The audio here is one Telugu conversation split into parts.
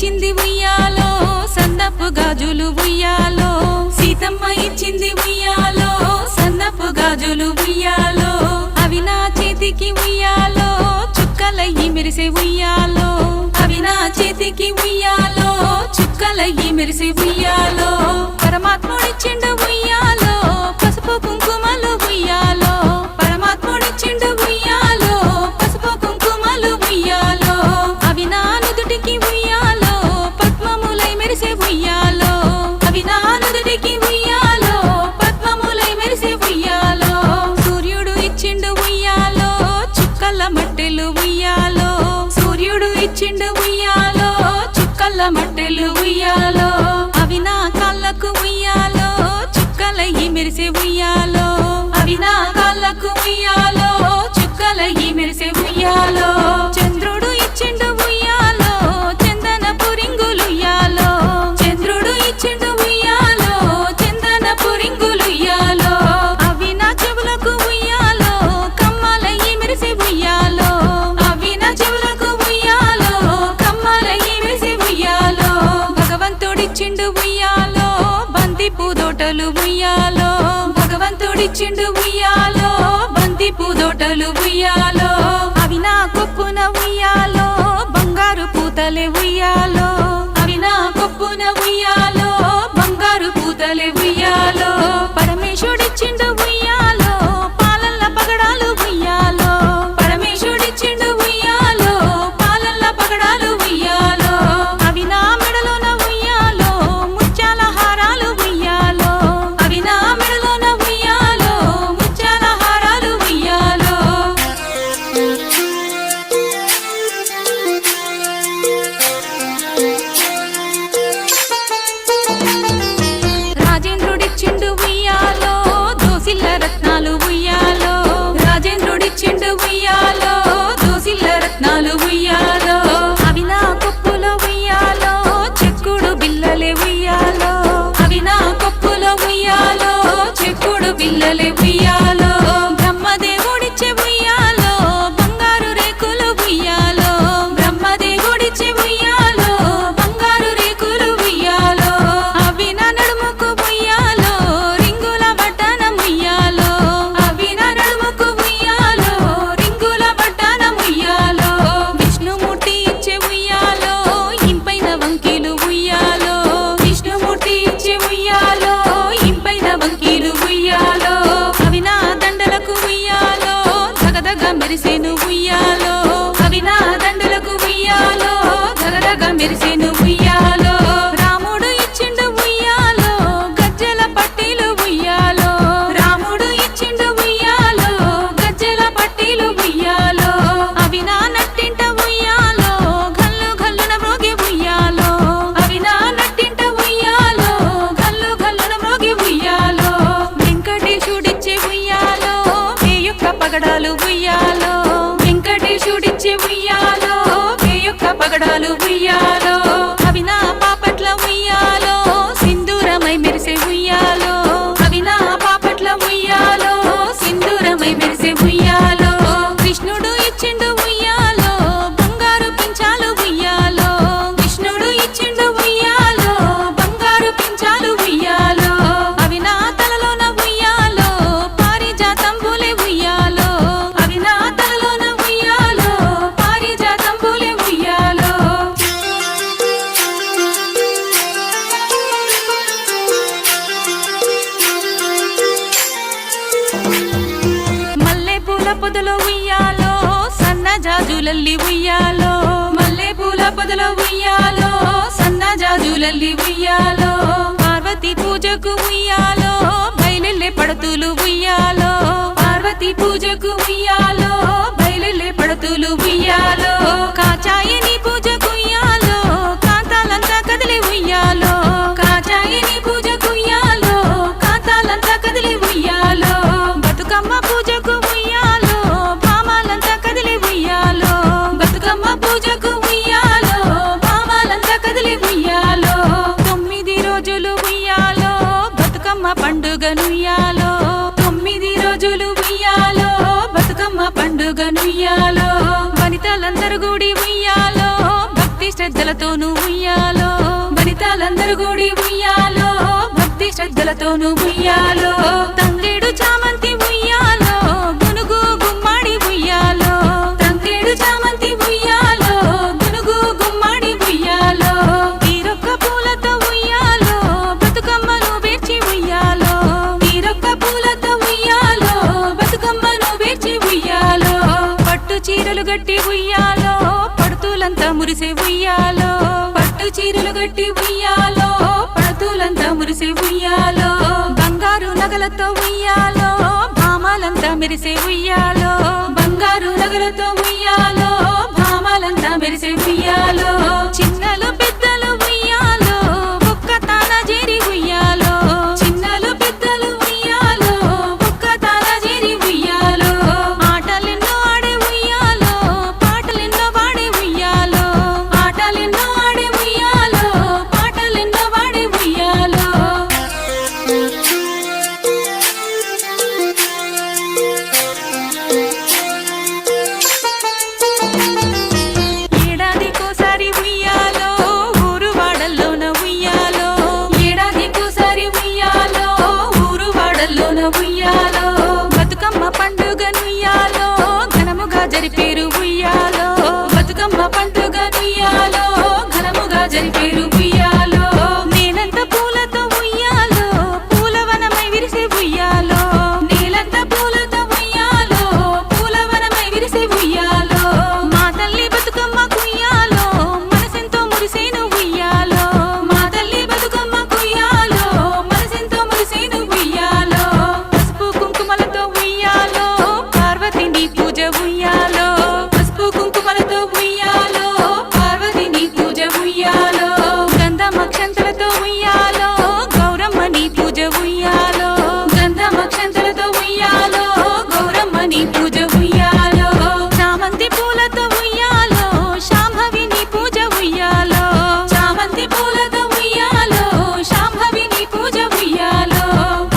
ఇచ్చింది ఉయ్యాలో సన్నపు గాజులు ఉయ్యాలో సీతమ్మ ఇచ్చింది ఉయ్యాలో సన్నపు గాజులు ఉయ్యాలో అవి నా చేతికి ఉయ్యాలో చుక్కలయ్యి మెరిసే ఉయ్యాలో అవి నా చేతికి ఉయ్యాలో చుక్కలయ్యి మెరిసే ఉయ్యాలో పరమాత్ముడిచ్చిండు ఉయ్యాలో పసుపు కుంకుమలు ఉయ్యాలో పరమాత్ముడిచ్చిండు ఉయ్యాలో పసుపు కుంకుమలు ఉయ్యాలో అవి నా నుదుటికి ఉయ్యాలో పద్మములై మెరిసే ఉయ్యాలో అవి నా నుదుటికి ఉయ్యాలో పద్మములై మెరిసే ఉయ్యాలో సూర్యుడు ఇచ్చిండు ఉయ్యాలో చుక్కల మట్టెలు ఉయ్యాలో సూర్యుడు ఇచ్చిండు ఉయ్యాలో చుక్కల మట్టెలు ఉయ్యాలో అవి నా కాళ్ళకు ఉయ్యాలో చుక్కలయ్యి మెరిసే ఉయ్యాలో అవి నా కాళ్ళకు ఉయ్యాలో చుక్కలయ్యి మెరిసే ఉయ్యాలో చంద్రుడు ఇచ్చిండు ఉయ్యాలో చందనపు రింగులు ఉయ్యాలో చంద్రుడు ఇచ్చిండు ఉయ్యాలో చందనపు రింగులు ఉయ్యాలో అవి నా చెవులకు ఉయ్యాలో కమ్మలయ్యి మెరిసే ఉయ్యాలో అవి నా చెవులకు ఉయ్యాలో కమ్మలయ్యి మెరిసే ఉయ్యాలో భగవంతుడిచ్చిండు ఉయ్యాలో బంతి పూదోటలు ఉయ్యాలో భగవంతుడిచ్చిండు ఉయ్యాలో బంతి పూదోటలు ఉయ్యాలో అవి నా కొప్పున ఉయ్యాలో బంగారు పూతలే ఉయ్యాలో అవి నా కొప్పున ఉయ్యాలో బంగారు పూతలే ఉయ్యాలో పరమేశుడిచ్చిండు ఉయ్యాలో పాలల్ల పగడాలు ఉయ్యాలో పరమేశుడిచ్చిండు ఉయ్యాలో పాలల్ల పగడాలు ఉయ్యాలో అవి నా మెడలోన ఉయ్యాలో ముత్యాల హారాలు ఉయ్యాలో అవి నా మెడలోన ఉయ్యాలో ముత్యాల హారాలు ఉయ్యాలో రాజేంద్రుడిచ్చిండు ఉయ్యాలో దోసిల్ల రత్నాలు ఉయ్యాలో రాజేంద్రుడిచ్చిండు ఉయ్యాలో దోసిల్ల రత్నాలు ఉయ్యాలో అవి నా కొప్పులో ఉయ్యాలో చెక్కుడు బిల్లలే ఉయ్యాలో అవి నా కొప్పులో ఉయ్యాలో చెక్కుడు బిల్లలే ఉయ్యాలో బ్రహ్మదేవుడిచ్చే ఉయ్యాలో బంగారు రేకులు ఉయ్యాలో బ్రహ్మదేవుడిచ్చే ఉయ్యాలో బంగారు రేకులు ఉయ్యాలో అవి నా నడుముకు ఉయ్యాలో రింగుల వడ్డానం ఉయ్యాలో అవి నా నడుముకు ఉయ్యాలో రింగుల వడ్డానం ఉయ్యాలో విష్ణుమూర్తి ఇచ్చే ఉయ్యాలో ఇంపైన వంకీలు ఉయ్యాలో విష్ణుమూర్తి ఇచ్చే ఉయ్యాలో ఇంపైన వంకీలు ఉయ్యాలో అవి నా దండలకు ఉయ్యాలో దగదగ మెరిసేను ఉయ్యాలో అవి నా దండలకు ఉయ్యాలో దగదగ మెరిసేను ఉయ్యాలో రాముడు ఇచ్చిండు ఉయ్యాలో గజ్జెల పట్టీలు ఉయ్యాలో రాముడు ఇచ్చిండు ఉయ్యాలో గజ్జెల పట్టీలు ఉయ్యాలో అవి నా నట్టింట ఉయ్యాలో గల్లు గల్లున మ్రోగి ఉయ్యాలో అవి నా నట్టింట ఉయ్యాలో గల్లు గల్లున మ్రోగి ఉయ్యాలో వెంకటేశుడిచ్చే ఉయ్యాలో వేయొక్క పగడాలు ఉయ్యాలో వెంకటేశుడిచ్చే ఉయ్యాలో వేయొక్క పగడాలు ఉయ్యాలో అవి నా పాపట్ల ఉయ్యాలో సింధూరమై మెరిసే ఉయ్యాలో అవి నా పాపట్ల ఉయ్యాలో సింధూరమై మెరిసే ఉయ్యాలో కృష్ణుడు ఇచ్చిండు ఉయ్యాలో బంగారు పించాలు ఉయ్యాలో కృష్ణుడు ఇచ్చిండు ఉయ్యాలో బంగారు పించాలు ఉయ్యాలో అవి నా తలలోన ఉయ్యాలో పారిజాతంబులే ఉయ్యాలో అవి నా తలలోన ఉయ్యాలో పారిజాతంబులే ఉయ్యాలో మల్లె పూల పొదలో ఉయ్యాలో సన్న జాజులల్లి ఉయ్యాలో మల్లె పూల పొదలో ఉయ్యాలో సన్న జాజులల్లి ఉయ్యాలో పార్వతి పూజకు ఉయ్యాలో బయలెల్లే పడతులు ఉయ్యాలో పార్వతి పూజకు ఉయ్యాలో బయలెల్లే పడతులు ఉయ్యాలో కాచాయిని పూజకు ఉయ్యాలో కాంతాలంతా కదిలి ఉయ్యాలో కాచాయిని పూజకు ఉయ్యాలో కాంతాలంతా కదిలి ఉయ్యాలో బతుకమ్మ పూజకు ఉయ్యాలో భామాలంతా కదిలి ఉయ్యాలో బతుకమ్మ పూజకు ఉయ్యాలో భామాలంతా కదిలి ఉయ్యాలో 9 రోజులు ఉయ్యాలో బతుకమ్మ పండుగనుయ్యాలో 9 రోజులు ఉయ్యాలో బతుకమ్మ పండుగనుయ్యాలో వనితలందరూ గుడి ఉయ్యాలో భక్తి శ్రద్ధల శ్రద్ధలతోనూ ఉయ్యాలో వనితాలందరూ కూడి ఉయ్యాలో భక్తి శ్రద్ధలతోనూ ఉయ్యాలో తంగేడు చామంతి ఉయ్యాలో గునుగు గుమ్మడి ఉయ్యాలో తంగేడు చామంతి ఉయ్యాలో గునుగు గుమ్మడి ఉయ్యాలో తీరొక్క పూలతో ఉయ్యాలో బతుకమ్మను వేర్చి ఉయ్యాలో తీరొక్క పూలతో ఉయ్యాలో బతుకమ్మను వేర్చి ఉయ్యాలో పట్టు చీరలు గట్టి ఉయ్యాలో పడుతులంతా మురిసే ఉయ్యాలో పట్టు చీరలు గట్టి ఉయ్యాలో పడుతులంతా మురిసే ఉయ్యాలో బంగారు నగలతో ఉయ్యాలో భామాలంతా మెరిసే ఉయ్యాలో బంగారు నగలతో ఉయ్యాలో భామాలంతా మెరిసే ఉయ్యాలో చిన్నలు పెద్దలు ఉయ్యాలో ఒక్క తాన చేరి ఉయ్యాలో చిన్నలు పెద్దలు ఉయ్యాలో ఒక్క తాన చేరి ఉయ్యాలో ఆటలెన్నో ఆడే ఉయ్యాలో పాటలెన్నో పాడే ఉయ్యాలో ఆటలెన్నో ఆడే ఉయ్యాలో పాటలెన్నో పాడే ఉయ్యాలో ఏడాదికోసారి ఉయ్యాలో ఊరు వాడల్లోన ఉయ్యాలో ఏడాదికోసారి ఉయ్యాలో ఊరు వాడల్లోన ఉయ్యాలో బతుకమ్మ పండుగనుయ్యాలో ఘనముగా జరిపేరు ఉయ్యాలో బతుకమ్మ పండుగనుయ్యాలో ఘనముగా జరిపేరు ఉయ్యాలో నేలంత పూలతో ఉయ్యాలో పూలవనమై విరిసే ఉయ్యాలో నేలంత పూలతో ఉయ్యాలో పూలవనమై విరిసే ఉయ్యాలో మా తల్లి బతుకమ్మ కుయ్యాలో మనసెంతో మురిసేను ఉయ్యాలో మా తల్లి బతుకమ్మ కుయ్యాలో మనసెంతో మురిసేను ఉయ్యాలో పసుపు కుంకుమలతో ఉయ్యాలో పార్వతిని పూజ ఉయ్యాలో పసుపు కుంకుమలతో ఉయ్యాలో పార్వతిని పూజ ఉయ్యాలో గంధమక్షంతలతో ఉయ్యాలో గౌరమ్మని పూజ ఉయ్యాలో గంధమక్షంతలతో ఉయ్యాలో గౌరమ్మని పూజ ఉయ్యాలో చామంతి పూలతో ఉయ్యాలో శాంభవిని పూజ ఉయ్యాలో చామంతి పూలతో ఉయ్యాలో శాంభవిని పూజ ఉయ్యాలో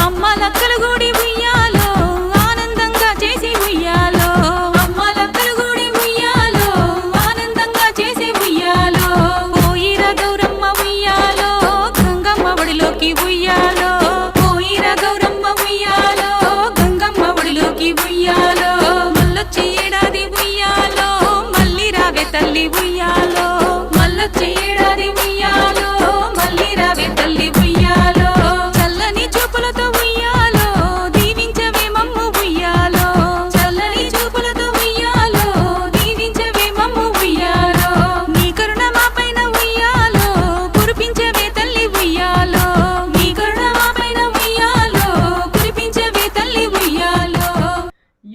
అమ్మ లక్కలు గుడి ఉయ్యాలో ఆనందంగా చేసి ఉయ్యాలో అమ్మ లక్కలు గుడి ఉయ్యాలో ఆనందంగా చేసి ఉయ్యాలో పోయిర గౌరమ్మ ఉయ్యాలో గంగమ్మ ఒడిలోకి ఉయ్యాలో పోయిర గౌరమ్మ ఉయ్యాలో గంగమ్మ ఒడిలోకి ఉయ్యాలో మల్లొచ్చి ఏడాది ఉయ్యాలో మళ్ళీ రావే తల్లి ఉయ్యాలో మల్లొచ్చి ఏడాది ఉయ్యాలో మళ్ళీ రావే తల్లి ఉయ్యాలో చల్లని చూపులతో ఉయ్యాలో దీవించవే మమ్ము ఉయ్యాలో చల్లని చూపులతో ఉయ్యాలో దీవించవే మమ్ము ఉయ్యాలో నీ కరుణ మా పైన ఉయ్యాలో కురిపించవే తల్లి ఉయ్యాలో నీ కరుణ మా పైన ఉయ్యాలో కురిపించవే తల్లి ఉయ్యాలో.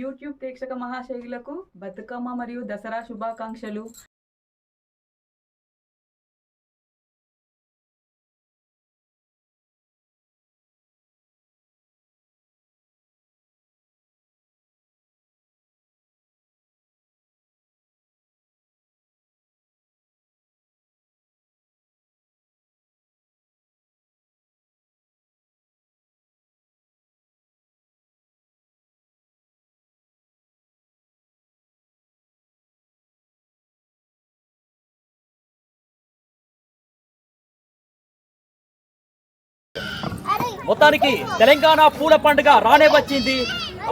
యూట్యూబ్ ప్రేక్షక మహాశైలులకు బతుకమ్మ మరియు దసరా శుభాకాంక్షలు. మొత్తానికి తెలంగాణ పూల పండుగ రానే వచ్చింది.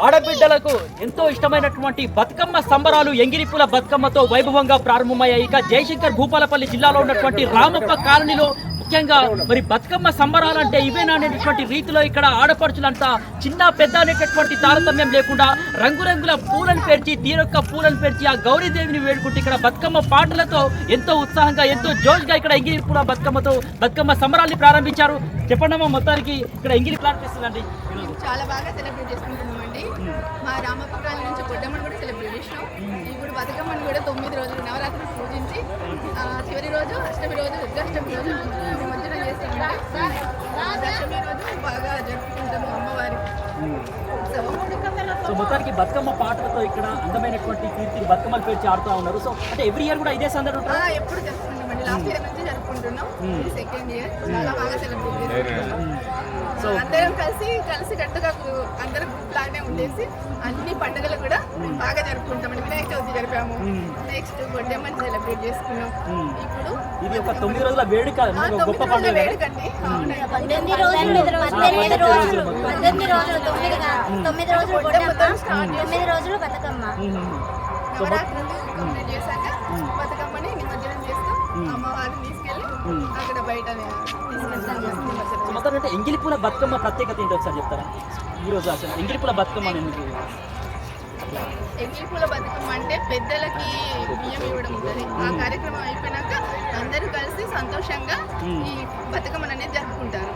ఆడబిడ్డలకు ఎంతో ఇష్టమైనటువంటి బతుకమ్మ సంబరాలు ఎంగిరిపూల బతుకమ్మతో వైభవంగా ప్రారంభమయ్యాయి. ఇక జయశంకర్ భూపాలపల్లి జిల్లాలో ఉన్నటువంటి రామప్ప కాలనీలో ముఖ్యంగా మరి బతుకమ్మ సంబరాలు అంటే ఇవేనా అనేటువంటి రీతిలో ఇక్కడ ఆడపడుచులంతా చిన్న పెద్ద అనేటటువంటి తారతమ్యం లేకుండా రంగురంగుల పూలను పేర్చి తీరొక్క పూలను పేర్చి ఆ గౌరీదేవిని వేడుకుంటూ ఇక్కడ బతుకమ్మ పాటలతో ఎంతో ఉత్సాహంగా ఎంతో జోష్గా ఇక్కడ ఎంగిరిపూల బతుకమ్మతో బతుకమ్మ సంబరాల్ని ప్రారంభించారు. చెప్పండమ్మా, మొత్తానికి ఇక్కడ ఎంగిరి ప్లాన్ చేస్తుందండి. చాలా బాగా సెలబ్రేట్ చేసుకుంటున్నామండి. మా రామప్ప కాలనీ నుంచి బొడ్డమ్మని కూడా సెలబ్రేట్ చేసినాం. ఇప్పుడు బతుకమ్మని కూడా 9 రోజులు నవరాత్రులు పూజించి చివరి రోజు అష్టమి రోజు దుర్గాష్టమి రోజు నిమజ్జనం చేస్తామండి. దశమి రోజు బాగా జరుపుకుంటాము అమ్మవారి ఉత్సవం. సో మొత్తానికి బతుకమ్మ పాటలతో ఇక్కడ అందమైనటువంటి కీర్తి బతుకమ్మలు పేర్చి ఆడుతూ ఉన్నారు. సో అంటే ఎవ్రీ ఇయర్ కూడా ఇదే సందర్భం ఎప్పుడు జరుపుకుంటామండి. లాస్ట్ ఇయర్ నుంచి జరుపుకుంటున్నాం. ఇది సెకండ్ ఇయర్. చాలా బాగా సెలబ్రేట్ చేసుకుంటున్నాం. సో అందరం కలిసి కట్టుగా అందరం లాగానే ఉండేసి అన్ని పండుగలు కూడా బాగా జరుపుకుంటాం. వినాయక చవితి జరిపాము, నెక్స్ట్ బొడ్డెమ్మని సెలబ్రేట్ చేసుకున్నాం. ఇప్పుడు ఇది ఒక 9 రోజుల వేడుక, గొప్ప పండుగ. వేడుకండి. అవునండి. 18 రోజులు బొడ్డమ్మ, 9 రోజులు బతుకమ్మ. నవరాత్రులు కంప్లీట్ చేశాక బతుకమ్మని నిమజ్జనం చేస్తాం. అమ్మవారిని తీసుకెళ్ళి అక్కడ బయట తీసుకెళ్తాం. మొత్తం అంటే ఎంగిలిపూల బతుకమ్మ ప్రత్యేకత ఏంటో ఒకసారి చెప్తారా? ఈ రోజు అసలు ఎంగిలిపూల బతుకమ్మ ఎందుకు? ఎంగిలిపూల బతుకమ్మ అంటే పెద్దలకి బియ్యం ఇవ్వడం ఉంటుంది. ఆ కార్యక్రమం అయిపోయినాక అందరూ కలిసి సంతోషంగా ఈ బతుకమ్మను అనేది జరుపుకుంటారు.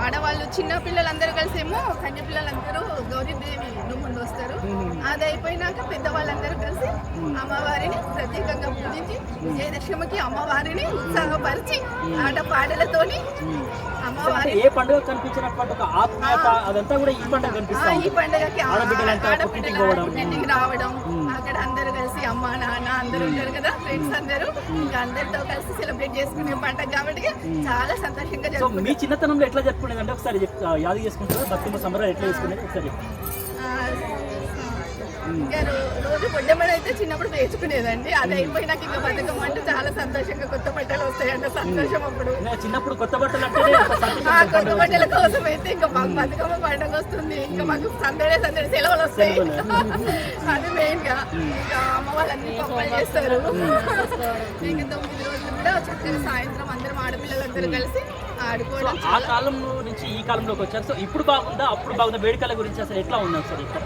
ఆడవాళ్ళు చిన్న పిల్లలందరూ కలిసి ఏమో కన్య పిల్లలందరూ గౌరీదేవి ముందు వస్తారు. అది అయిపోయినాక పెద్దవాళ్ళందరూ కలిసి అమ్మవారిని ప్రత్యేకంగా పూజించి విజయదశమికి అమ్మవారిని ఉత్సాహపరిచి ఆట పాటలతోని అమ్మవారి ఏ పండుగ కనిపించినటువంటి ఒక ఆత్మీయత అదంతా కూడా ఈ పండుగ కనిపిస్తుంది. ఈ పండుగకి ఆడబిడ్డలంతా ఇంటికి రావడం, అక్కడ అందరూ కలిసి అమ్మ నాన్న అందరూ ఉంటారు కదా, ఫ్రెండ్స్ అందరూ ఇంకా అందరితో కలిసి సెలబ్రేట్ చేసుకునే పండుగ కాబట్టి చాలా సంతోషంగా సో జరుపుకుంటాం. మీ చిన్నతనంలో ఎట్లా జరుపుకునేది అంటే ఒకసారి యాద చేసుకుంటారు బతుకమ్మ సంబరాలు ఎట్లా చేసుకునేది ఒకసారి? ఇంకా రోజు బొడ్డమ్మని అయితే చిన్నప్పుడు వేసుకునేదండి. అది అయిపోయినాక ఇంకా బతుకమ్మ అంటే చాలా సంతోషంగా కొత్త బట్టలు వస్తాయంటే సంతోషం. అప్పుడు చిన్నప్పుడు కొత్త బట్టలు అంటే ఆ కొత్త బట్టల కోసం అయితే ఇంకా మాకు బతుకమ్మ పండుగ వస్తుంది, ఇంకా మాకు సందడే సెలవులు వస్తాయి. అది మెయిన్ గా ఇంకా అమ్మ వాళ్ళందరూ పప్పలు చేస్తారు. ఇంకా 9 రోజులు కూడా చక్కగా సాయంత్రం అందరం ఆడపిల్లలందరూ కలిసి ఆడుకోవడం. ఆ కాలం నుంచి ఈ కాలంలోకి వచ్చారు. సో ఇప్పుడు బాగుందా అప్పుడు బాగుందా? వేడుకల గురించి అసలు ఎట్లా ఉంది సార్ ఇక్కడ?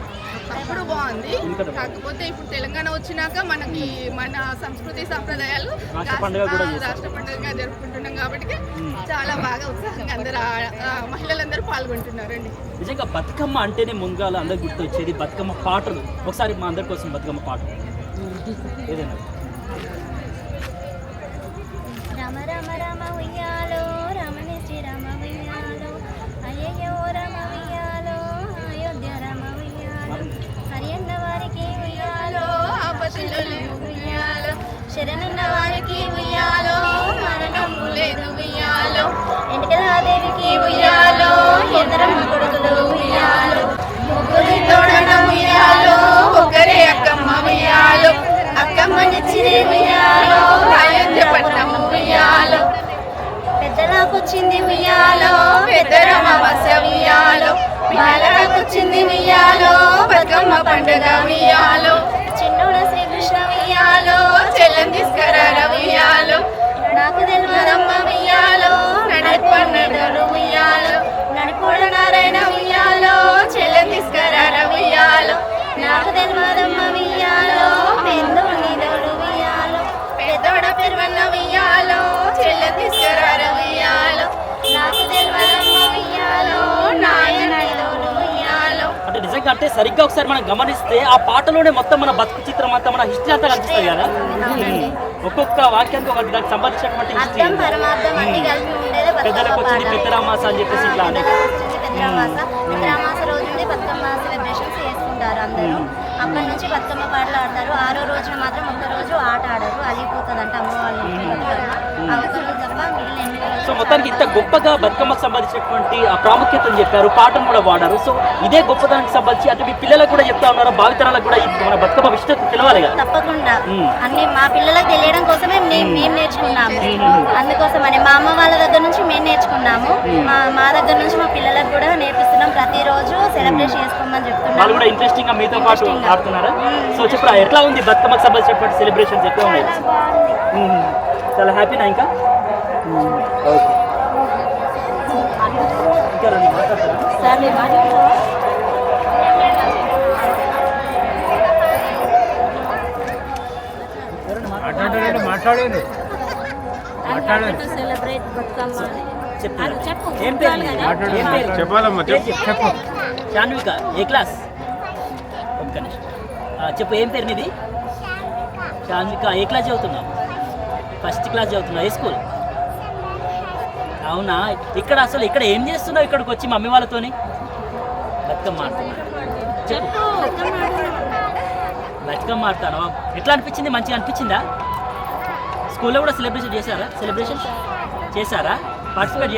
అప్పుడు బాగుంది, కాకపోతే ఇప్పుడు తెలంగాణ వచ్చినాక మనకి మన సంస్కృతి సంప్రదాయాలు రాష్ట్ర పండుగగా జరుపుకుంటున్నాం కాబట్టి చాలా బాగా ఉత్సాహంగా అందరూ మహిళలందరూ పాల్గొంటున్నారండి. నిజంగా బతుకమ్మ అంటేనే ముందుగా అందరికి గుర్తొచ్చేది బతుకమ్మ పాటలు. ఒకసారి మా అందరి కోసం బతుకమ్మ పాట ఏదైనా. రామ రామ రామ ఉయ్యాలో రామని శ్రీరామ ఉయ్యాలో అయ్యయ్యో రామ ఉయ్యాలో అయోధ్య రామ ఉయ్యాలో హరియన్న వారికి ఉయ్యాలో ఆపదలో లేదు ఉయ్యాలో, శరణన్న వారికి ఉయ్యాలో మరణము లేదు ఉయ్యాలో, వెంకటాదేవికి ఉయ్యాలో ఎందరమ్మ కొడుకులు ఉయ్యాలో ముగ్గురి తోడన ఉయ్యాలో, ఒకరే అక్కమ్మ ఉయ్యాలో, అక్కమ్మనిచ్చిరి ఉయ్యాలో అయోధ్య పట్నం ఉయ్యాలో, పెద్దలాకొచ్చింది ఉయ్యాలో పెద్దరమ వస ఉయ్యాలో, బాలరాకొచ్చింది ఉయ్యాలో బతుకమ్మ పండుగ ఉయ్యాలో, చిన్నోడ శ్రీకృష్ణ ఉయ్యాలో చెల్లని తీసుకురారా ఉయ్యాలో, నాకు తెలియదమ్మ ఉయ్యాలో నడపన్నడు ఉయ్యాలో, నడిపోడ నారాయణ ఉయ్యాలో చెల్లని తీసుకురారా ఉయ్యాలో, నాకు తెలియదమ్మ ఉయ్యాలో పెద్దోడి దోడు ఉయ్యాలో పెద్దోడ పెరువన్న ఉయ్యాలో, చెల్లని తీసుకురారా ఉయ్యాలో, నాకు తెలియదమ్మ ఉయ్యాలో నాయన దోడు ఉయ్యాలో. అంటే నిజంగా అంటే సరిగ్గా ఒకసారి మనం గమనిస్తే ఆ పాటలోనే మొత్తం మన బతుకు చిత్రం అంతా మన హిస్టరీ అంతా కనిపిస్తుంది కదా. ఒక్కొక్క వాక్యానికి ఒక దానికి సంబంధించినటువంటి హిస్టరీ. అర్థం పరమార్థం అన్ని కలిపి ఉండేదే పెద్దలకు బతుకమ్మ వచ్చింది పాట. పెద్దరామాస అని చెప్పేసి ఇట్లా అనే పెద్దరామాస రోజు నుండి బతుకమ్మ సెలబ్రేషన్స్ చేసుకుంటారు అందరూ. అక్కడి నుంచి బతుకమ్మ పాటలు ఆడతారు. 6వ రోజున మాత్రం ఒక్క రోజు ఆట ఆడరు, అలిగిపోతుందంట అమ్మ వాళ్ళ ఇంట్లో బతుకమ్మ. ఆ ఒక్క రోజు తప్ప మిగిలిన 8 రోజులు సో మొత్తానికి ఇంత గొప్పగా బతుకమ్మకు సంబంధించినటువంటి ఆ ప్రాముఖ్యతను చెప్పారు, పాటను కూడా వాడారు. సో ఇదే గొప్పదానికి సంబంధించి అంటే మీ పిల్లలకు కూడా చెప్తా ఉన్నారు, భావితరాలకు కూడా మన బతుకమ్మ విశిష్టత తెలవాలి కదా. తప్పకుండా అన్ని మా పిల్లలకు తెలియడం కోసమే మేము నేర్చుకున్నాము. అందుకోసమని మా అమ్మ వాళ్ళ దగ్గర నుంచి మేము నేర్చుకున్నాము, మా దగ్గర నుంచి మా పిల్లలకు కూడా నేర్పిస్తున్నాం. ప్రతిరోజు సెలబ్రేషన్ చేసుకోమని వాళ్ళు చెప్తున్నాము. కూడా ఇంట్రెస్టింగ్ గా మీతో పాటు ఆడుతున్నారా? సో చెప్పరా ఎట్లా ఉంది బతుకమ్మకు సంబంధించినటువంటి సెలబ్రేషన్స్ ఎట్లా ఉన్నాయి? చాలా హ్యాపీనా ఇంకా? ఓకే ఇంకా రండి మాట్లాడతారా? సార్ మీరు మాట్లాడతారా? మాట్లాడండి సెలబ్రేట్ బతుకమ్మ చెప్తారా? చెప్పు. ఏం పేరు నీది? ఏం పేరు? చెప్పాలమ్మా చెప్పు. శాన్విక ఏ క్లాస్? ఒక్క నిమిషం. చెప్పు ఏం పేరు నీది? శాన్విక ఏ క్లాస్ చదువుతున్నావు? ఫస్ట్ క్లాస్ చదువుతున్నావు. ఏ స్కూల్? అవునా? ఇక్కడ ఏం చేస్తున్నావు? ఇక్కడికి వచ్చి మమ్మీ వాళ్ళతోని బతుకమ్మ ఆడుతున్నావు. చెప్పు. బతుకమ్మ ఆడతాను. ఎట్లా అనిపించింది? మంచిగా అనిపించిందా? స్కూల్లో కూడా సెలబ్రేషన్ చేశారా పార్టిసిపేట్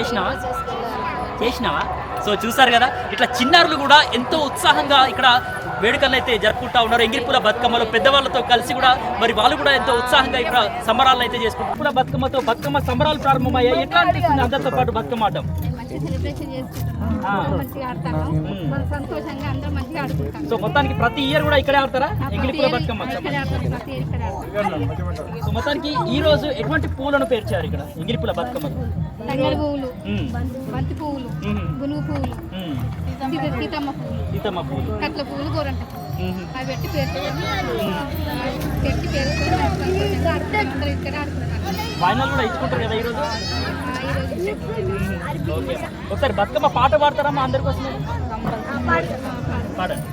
చేసినావా సో చూసారు కదా ఇట్లా చిన్నారులు కూడా ఎంతో ఉత్సాహంగా ఇక్కడ వేడుకలను అయితే జరుపుకుంటా ఉన్నారు. ఎంగిలిపూల బతుకమ్మలో పెద్దవాళ్ళతో కలిసి కూడా మరి వాళ్ళు కూడా ఎంతో ఉత్సాహంగా ఇక్కడ సంబరాలను అయితే చేసుకుంటారు. పూల బతుకమ్మతో బతుకమ్మ సంబరాలు ప్రారంభమయ్యాయి. ఎట్లా అనిపిస్తుంది అందరితో పాటు బతుకమ్మ ఆడటం? సో మొత్తానికి ప్రతి ఇయర్ కూడా ఇక్కడే ఆడతారా ఎంగిలిపూల బతుకమ్మ? సో మొత్తానికి ఈ రోజు ఎటువంటి పూలను పేర్చారు ఇక్కడ ఎంగిలిపూల బతుకమ్మ? తంగేడు పువ్వులు, బంతి పువ్వులు, గునుగు పువ్వులు, సీతమ్మ పూలు, కట్ల పువ్వులు, గోరంట అవి పెట్టి పేర్చుకొని అందరూ ఇక్కడ ఆడుకుంటారు. ఫైనల్ కూడా ఇచ్చుకుంటారు కదా ఈరోజు? ఓకే, ఒకసారి బతుకమ్మ పాట పాడతారమ్మా అందరి కోసం? పాడండి.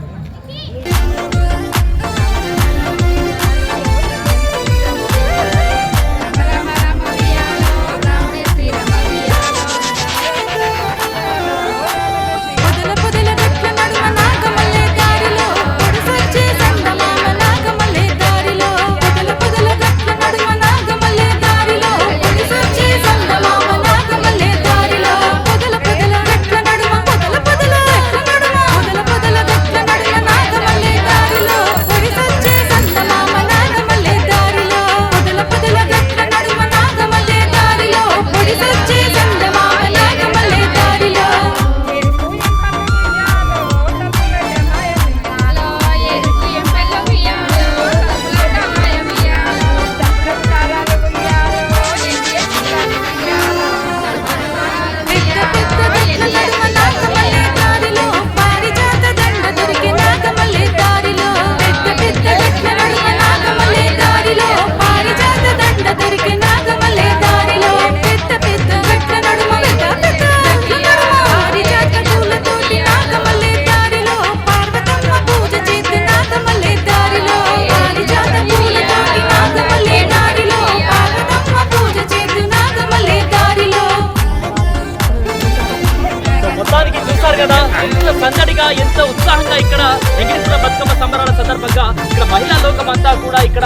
ఎంతో సందడిగా ఎంతో ఉత్సాహంగా ఇక్కడ ఎంగిలిపూల బతుకమ్మ సంబరాల సందర్భంగా ఇక్కడ మహిళా లోకం అంతా కూడా ఇక్కడ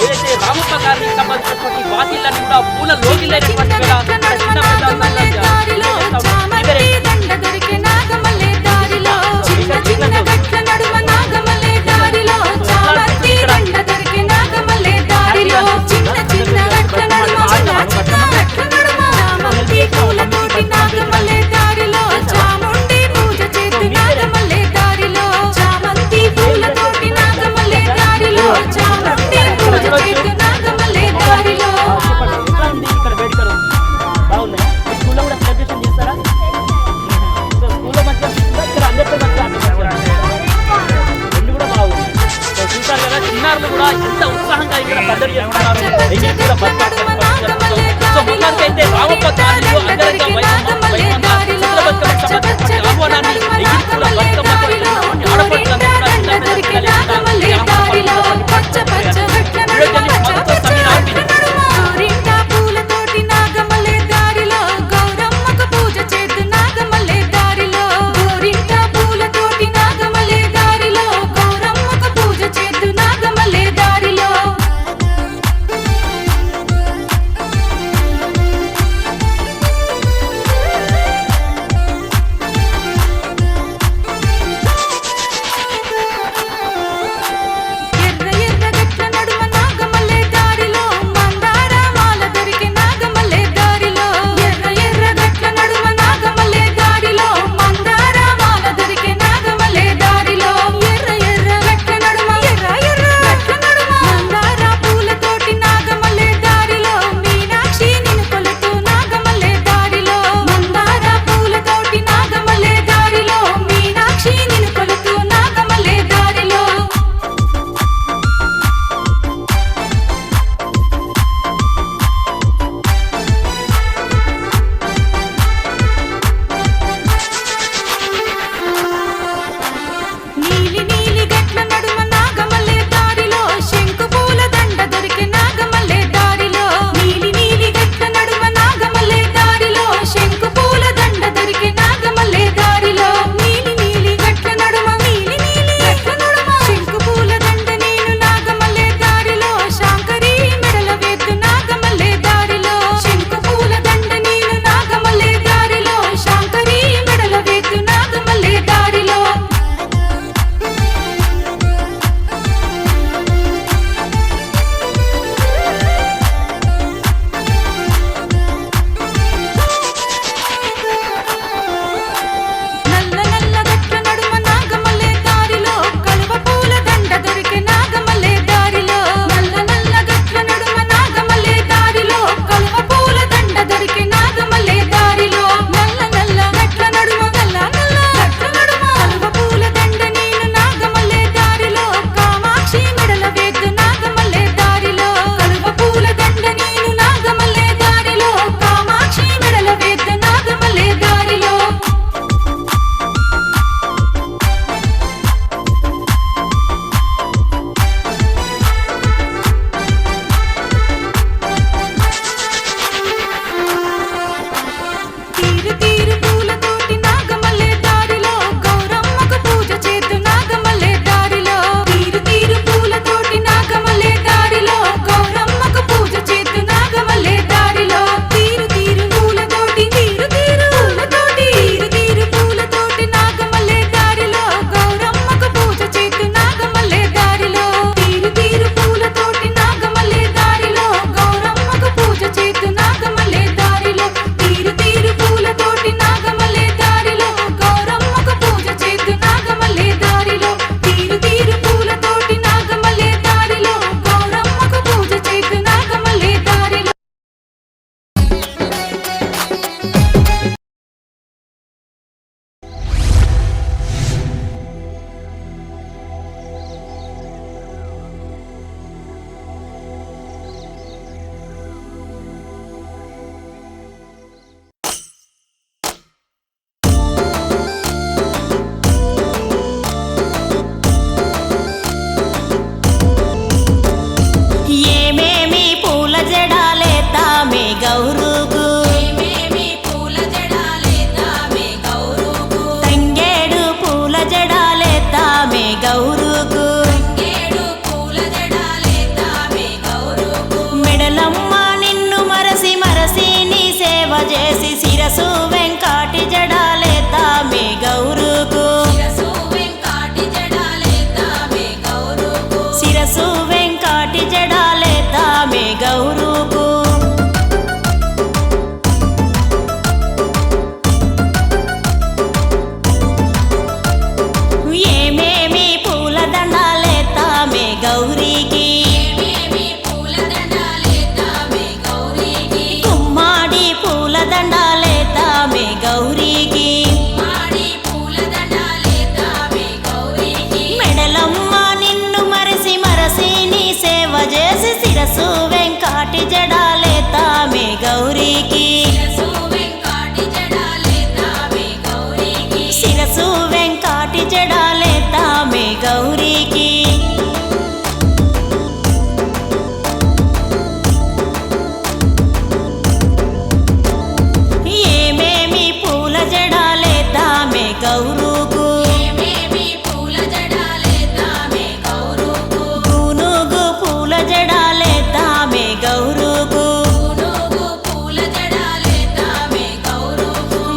ఏదైతే రామప్ప గారికి సంబంధించినటువంటి వాకిళ్ళని కూడా పూల లోగిలైనటువంటి ఇక్కడ వేడుకలు శిరసు వెంకాటి జడాలేతామే గౌరీకి శిరసు వెంకాటి జడాలేతామే గౌరీకి ఏమేమి పూల జడాలేతామే గౌరుకు గునుగు పూల జడాలేతామే గౌరుకు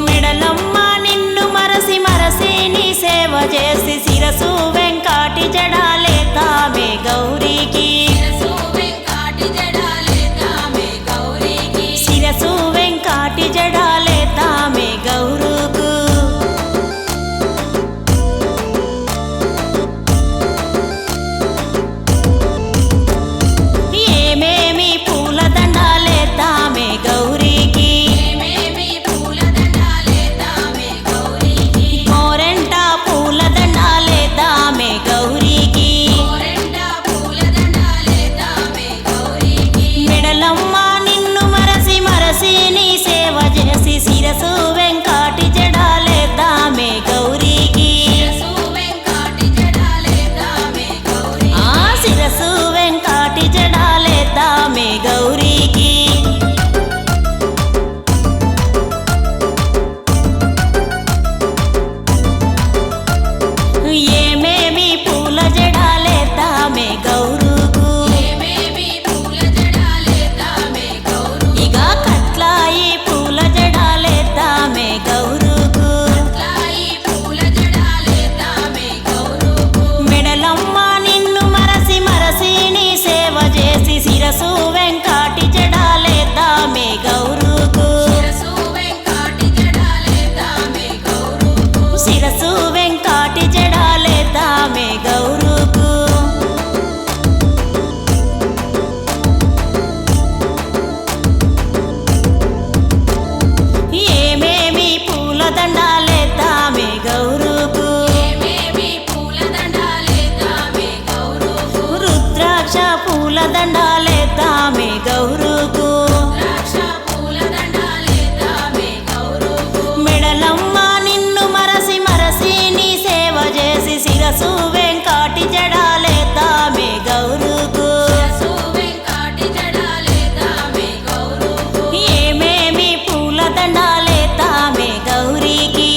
మెడలమ్మ నిన్ను మరసి మరసి నీ సేవ చేసి శిరసు వెంకాటి జడాలేతామే గౌరీకి శిరసు వెంకాటి జడాలేతామే గౌరుకు ఏమేమి పూల దండాలేతామే గౌరీకి కోరెంట పూల దండాలేతామే గౌరీకి మెడలమ్మ నిన్ను మరసి మరసి నీ సేవ చేసి శిరసు వెంకాటి జడాలేతామే గౌరీకి ఆ శిరసు వెంకాటి జడాలేతామే గౌరీకి ఏమేమి పూల జడాలేతామే గౌరుకు ఇక కట్లాయి పూల జడాలేతామే గౌరుకు మెడలమ్మ నిన్ను మరసి మరసి నీ సేవ చేసి శిరసు వెంకాటి జడాలేతామే గౌరుకు శిరసు వెంకాటి జడాలేతామే గౌరుకు ఏమేమి పూల దండాలేతామే గౌరుకు రుద్రాక్ష పూల దండాలేతామే గౌరుకు మెడలమ్మ నిన్ను మరసి మరసి నీ సేవ చేసి శిరసు వెంకాటి జడాలేతామే గౌరుకు ఏమేమి పూల దండాలేతామే గౌరీకి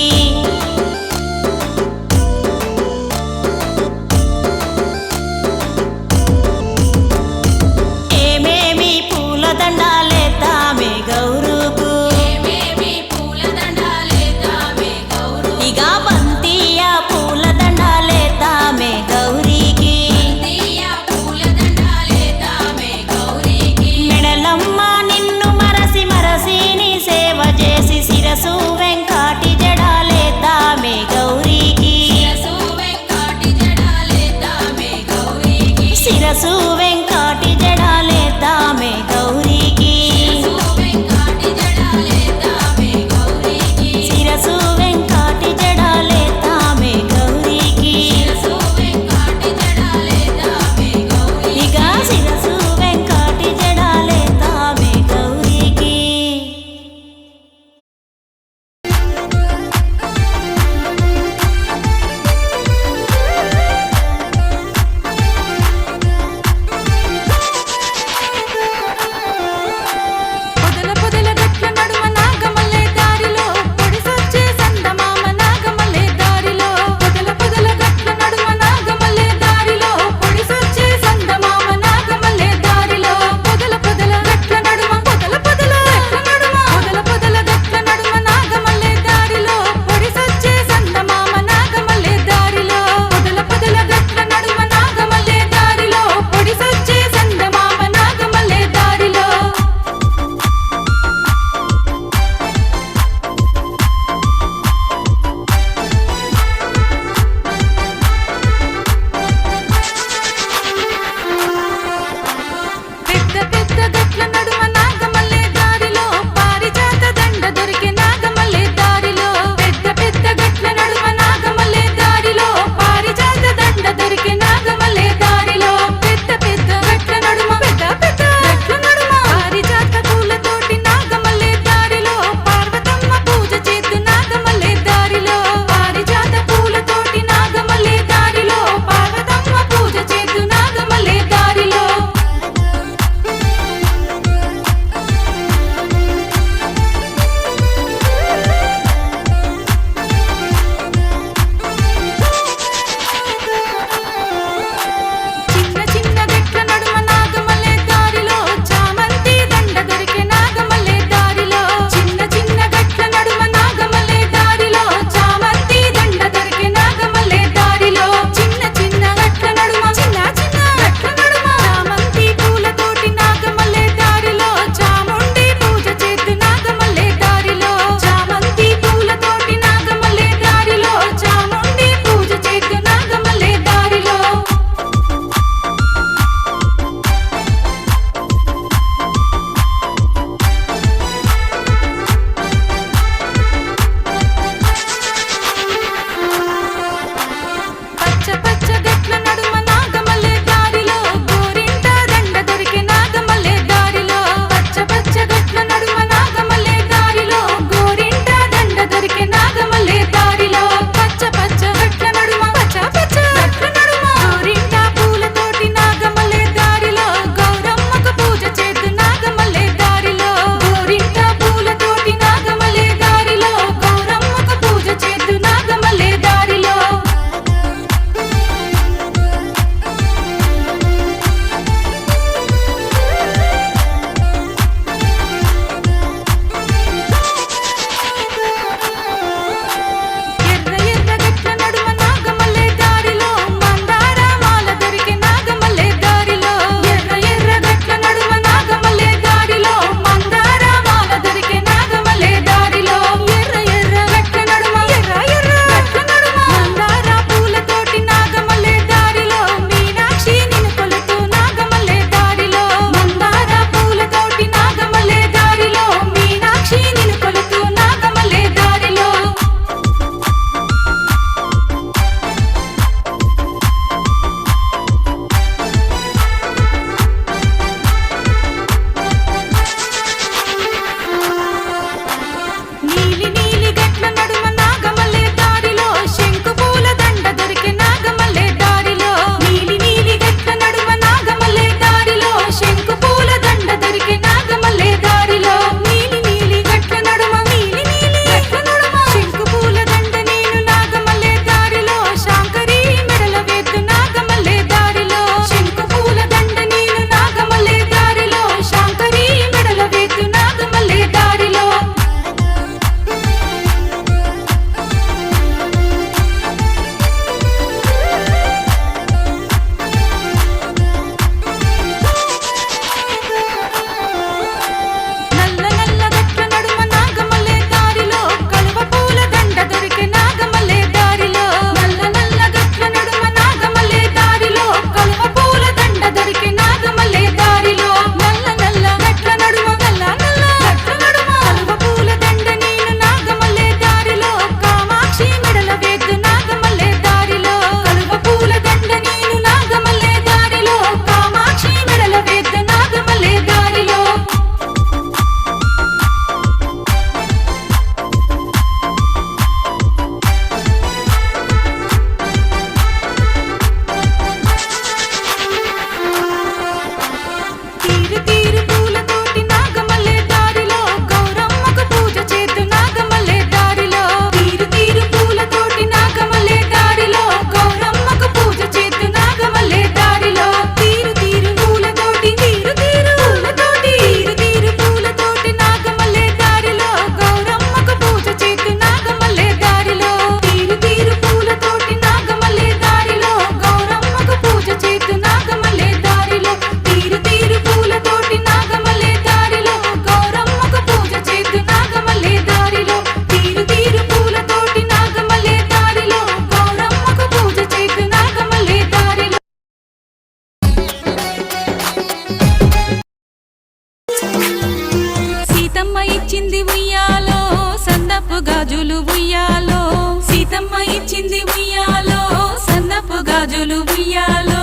ఇచ్చింది ఉయ్యాలో సన్నపు గాజులు ఉయ్యాలో సీతమ్మ ఇచ్చింది ఉయ్యాలో సన్నపు గాజులు ఉయ్యాలో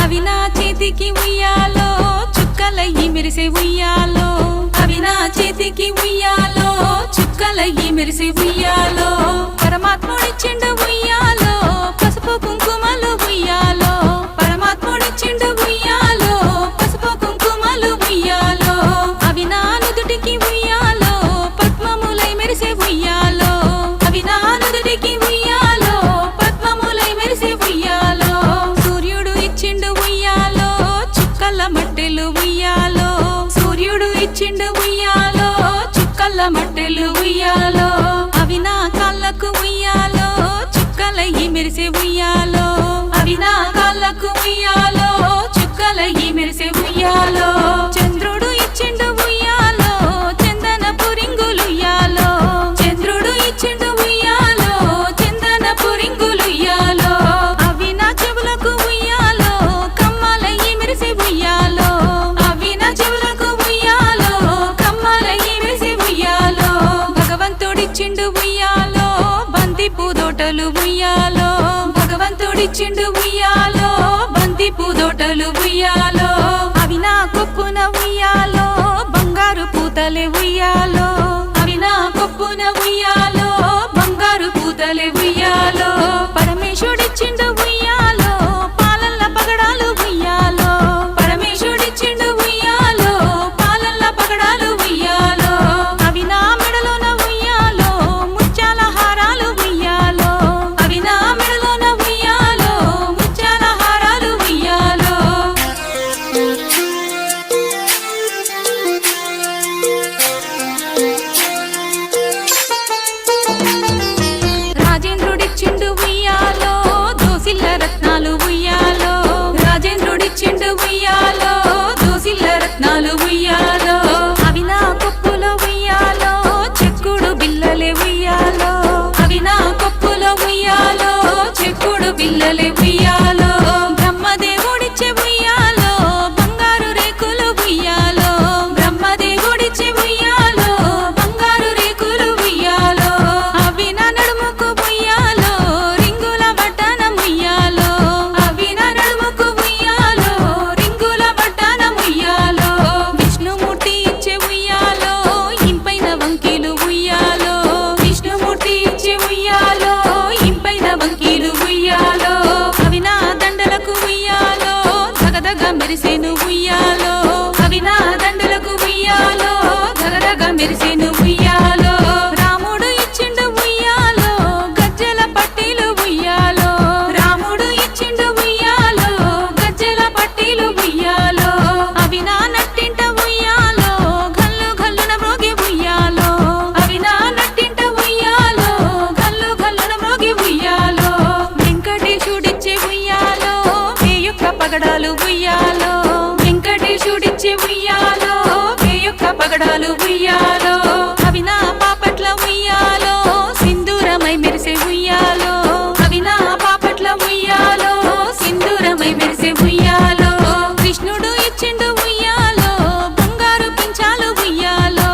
అవి నా చేతికి ఉయ్యాలో చుక్కలయ్యి మెరిసే ఉయ్యాలో అవి నా చేతికి ఉయ్యాలో చుక్కలయ్యి మెరిసే ఉయ్యాలో పరమాత్ముడిచ్చిండు ఉయ్యాలో పసుపు కుంకుమలు ఉయ్యాలో పరమాత్ముడిచ్చిండు ఉయ్యాలో పసుపు కుంకుమలు ఉయ్యాలో అవి నా నుదుటికి ఉయ్యాలో పద్మములై మెరిసే ఉయ్యాలో అవి నా నుదుటికి ఉయ్యాలో పద్మములై మెరిసే ఉయ్యాలో సూర్యుడు ఇచ్చిండు ఉయ్యాలో చుక్కల మట్టెలు ఉయ్యాలో సూర్యుడు ఇచ్చిండు ఉయ్యాలో చుక్కల మట్టెలు ఉయ్యాలో అవి నా కాళ్ళకు ఉయ్యాలో చుక్కలయ్యి మెరిసే ఉయ్యాలో అవి నా కాళ్ళకు ఉయ్యాలో చుక్కలయ్యి మెరిసే ఉయ్యాలో చంద్రుడు ఇచ్చిండు ఉయ్యాలో చందనపు రింగులుయ్యాలో చంద్రుడు ఇచ్చిండు ఉయ్యాలో చందనపు రింగులుయ్యాలో అవి నా చెవులకు ఉయ్యాలో కమ్మలయ్యి మెరిసే ఉయ్యాలో అవి నా చెవులకు ఉయ్యాలో కమ్మలయ్యి మెరిసే ఉయ్యాలో భగవంతుడిచ్చిండు ఉయ్యాలో బంతి పూదోటలు ఉయ్యాలో భగవంతుడిచ్చిండు ఉయ్యాలో బంతి పూదోటలు ఉయ్యాలో అవి నా కొప్పున ఉయ్యాలో బంగారు పూతలే ఉయ్యాలో అవి నా కొప్పున ఉయ్యాలో బంగారు పూతలే ఉయ్యాలో పరమేశుడిచ్చిండు ఉయ్యాలో పాలల్ల పగడాలు ఉయ్యాలో పరమేశుడిచ్చిండు ఉయ్యాలో పాలల్ల పగడాలు ఉయ్యాలో అవి నా మెడలోన ఉయ్యాలో ముత్యాల హారాలు ఉయ్యాలో అవి నా మెడలోన ఉయ్యాలో ముత్యాల హారాలు ఉయ్యాలో రాజేంద్రుడిచ్చిండు ఉయ్యాలో దోసిల్ల రత్నాలు ఉయ్యాలో రాజేంద్రుడిచ్చిండు ఉయ్యాలో దోసిల్ల రత్నాలు ఉయ్యాలో అవి నా కొప్పులో ఉయ్యాలో చెక్కుడు బిల్లలే ఉయ్యాలో అవి నా కొప్పులో ఉయ్యాలో చెక్కుడు బిల్లలే ఉయ్యాలో బ్రహ్మదేవుడిచ్చే ఉయ్యాలో బంగారు రేకులు ఉయ్యాలో బ్రహ్మదేవుడిచ్చే ఉయ్యాలో బంగారు రేకులు ఉయ్యాలో అవి నా నడుముకు ఉయ్యాలో రింగుల వడ్డానం ఉయ్యాలో అవి నా నడుముకు ఉయ్యాలో రింగుల వడ్డానం ఉయ్యాలో విష్ణుమూర్తి ఇచ్చే ఉయ్యాలో ఇంపైన వంకీలు ఉయ్యాలో విష్ణుమూర్తి ఇచ్చే ఉయ్యాలో ఇంపైన వంకీలు ఉయ్యాలో అవి నా దండలకు ఉయ్యాలో దగదగ మెరిసేను ఉయ్యాలో అవి నా దండలకు ఉయ్యాలో దగదగ మెరిసేను ఉయ్యాలో రాముడు ఇచ్చిండు ఉయ్యాలో గజ్జెల పట్టీలు ఉయ్యాలో రాముడు ఇచ్చిండు ఉయ్యాలో గజ్జెల పట్టీలు ఉయ్యాలో అవి నా నట్టింట ఉయ్యాలో గల్లు గల్లున మ్రోగి ఉయ్యాలో అవి నా నట్టింట ఉయ్యాలో గల్లు గల్లున మ్రోగి ఉయ్యాలో వెంకటేశుడిచ్చే ఉయ్యాలో వేయొక్క పగడాలు ఉయ్యాలో వెంకటేశుడిచ్చే ఉయ్యాలో వేయొక్క పగడాలు ఉయ్యాలో అవి నా పాపట్ల ఉయ్యాలో సింధూరమై మెరిసే ఉయ్యాలో అవి నా పాపట్ల ఉయ్యాలో సింధూరమై మెరిసే ఉయ్యాలో కృష్ణుడు ఇచ్చిండు ఉయ్యాలో బంగారు పించాలు ఉయ్యాలో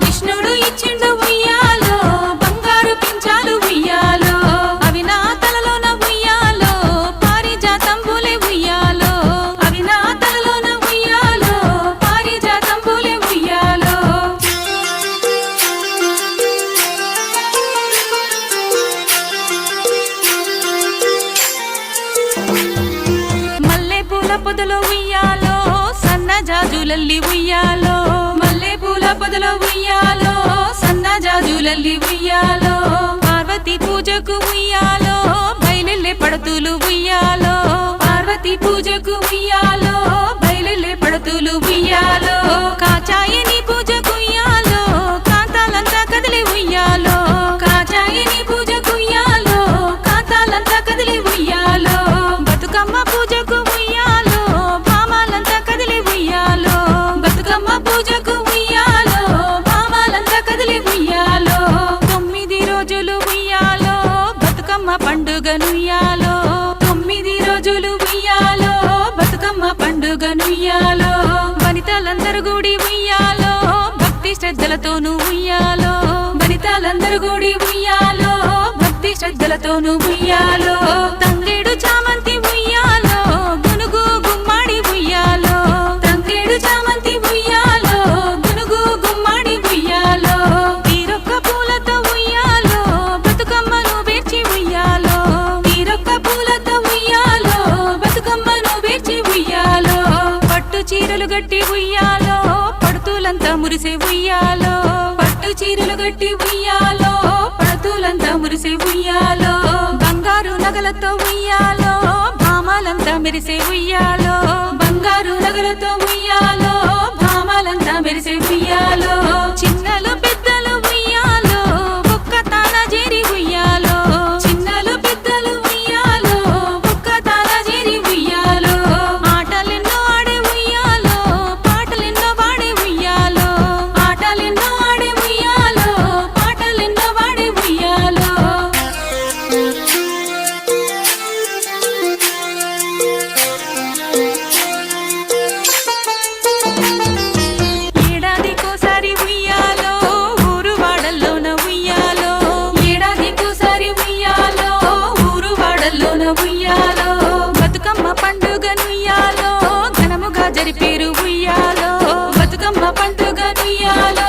కృష్ణుడు ఇచ్చిండు ఉయ్యాలో బంగారు పించాలు ఉయ్యాలో అవి నా తలలోన ఉయ్యాలో పారిజాతంబులే ఉయ్యాలో అవి నా తలలోన ఉయ్యాలో పారిజాతంబులే ఉయ్యాలో మల్లె పూల పొదలో ఉయ్యాలో సన్న జాజులల్లి ఉయ్యాలో మల్లె పూల పొదలో ఉయ్యాలో సన్న జాజులల్లి ఉయ్యాలో పార్వతి పూజకు ఉయ్యాలో బయలెల్లే పడతులు ఉయ్యాలో పార్వతి పూజకు ఉయ్యాలో బయలెల్లే పడతులు ఉయ్యాలో కాచాయని పూజకు ఉయ్యాలో కాంతాలంతా కదిలి ఉయ్యాలో కాచాయని పూజకు ఉయ్యాలో కాంతాలంతా కదిలి ఉయ్యాలో బతుకమ్మ పూజకు ఉయ్యాలో భామాలంతా కదిలి ఉయ్యాలో బతుకమ్మ పూజకు ఉయ్యాలో భామాలంతా కదిలి ఉయ్యాలో 9 రోజులు ఉయ్యాలో బతుకమ్మ పండుగనుయ్యాలో 9 రోజులు ఉయ్యాలో బతుకమ్మ పండుగనుయ్యాలో వనితలందరూ గుడి ఉయ్యాలో భక్తి శ్రద్ధల పాటలతోనూ ఉయ్యాలో వనితాలందరూ కూడి ఉయ్యాలో భక్తి శ్రద్ధలతోనూ ఉయ్యాలో తంగేడు చామంతి ఉయ్యాలో గునుగు గుమ్మాడి ఉయ్యాలో తంగేడు చామంతి ఉయ్యాలో గునుగు గుమ్మాడి ఉయ్యాలో తీరొక్క పూలతో ఉయ్యాలో బతుకమ్మను పేర్చి ఉయ్యాలో తీరొక్క పూలతో ఉయ్యాలో బతుకమ్మను పేర్చి ఉయ్యాలో పట్టు చీరలు గట్టి ఉయ్యాలో పడుతులంతా మురిసే ఉయ్యాలో పట్టు చీరలు గట్టి ఉయ్యాలో పడుతులంతా మురిసే ఉయ్యాలో బంగారు నగలతో ఉయ్యాలో భామాలంతా మెరిసే ఉయ్యాలో బంగారు నగలతో ఉయ్యాలో భామాలంతా మెరిసే ఉయ్యాలో చిన్నలు పెద్దలు ఉయ్యాలో ఒక్క తాన చేరి ఉయ్యాలో చిన్నలు పెద్దలు ఉయ్యాలో ఒక్క తాన చేరి ఉయ్యాలో ఆటలెన్నో ఆడే ఉయ్యాలో పాటలెన్నో పాడే ఉయ్యాలో ఆటలెన్నో ఆడే ఉయ్యాలో పాటలెన్నో పాడే ఉయ్యాలో ఏడాదికోసారి ఉయ్యాలో ఊరు వాడల్లోన ఉయ్యాలో ఏడాదికోసారి ఉయ్యాలో ఊరు వాడల్లోన ఉయ్యాలో బతుకమ్మ పండుగనుయ్యాలో ఘనముగా జరిపేరు ఉయ్యాలో బతుకమ్మ పండుగనుయ్యాలో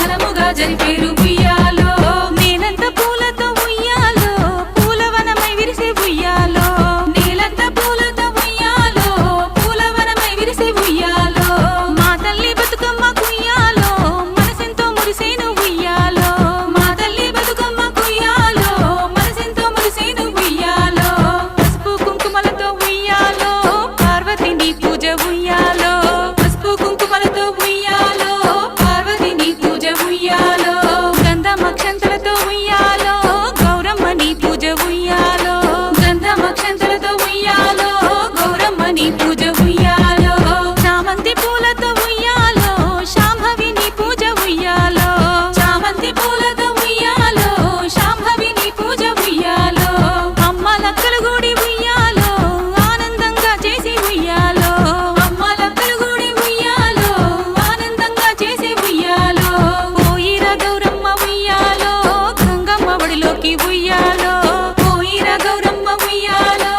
ఘనముగా జరిపేరు ఉయ్యాలో నేలంత పూలతో ఉయ్యాలో పూలవనమై విరిసే ఉయ్యాలో నేలంత పూలతో ఉయ్యాలో పూలవనమై విరిసే ఉయ్యాలో మా తల్లి బతుకమ్మ కుయ్యాలో మనసెంతో మురిసేను ఉయ్యాలో మా తల్లి బతుకమ్మ కుయ్యాలో మనసెంతో మురిసేను ఉయ్యాలో పసుపు కుంకుమలతో ఉయ్యాలో పార్వతిని పూజ ఉయ్యాలో పసుపు కుంకుమలతో ఉయ్యాలో పార్వతిని పూజ ఉయ్యాలో గంధమక్షంతలతో ఉయ్యాలో గౌరమ్మని పూజ ఉయ్యాలో గంధమక్షంతలతో ఉయ్యాలో గౌరమ్మని పూజ ఉయ్యాలో చామంతి పూలతో ఉయ్యాలో శాంభవిని పూజ ఉయ్యాలో చామంతి పూలతో ఉయ్యాలో శాంభవిని పూజ ఉయ్యాలో అమ్మలక్కలు గుడి ఉయ్యాలో ఆనందంగా చేసి ఉయ్యాలో అమ్మలక్కలు గుడి ఉయ్యాలో ఆనందంగా చేసి ఉయ్యాలో పోయిర గౌరమ్మ ఉయ్యాలో గంగమ్మ ఒడిలోకి ఉయ్యాలో పోయిర గౌరమ్మ ఉయ్యాలో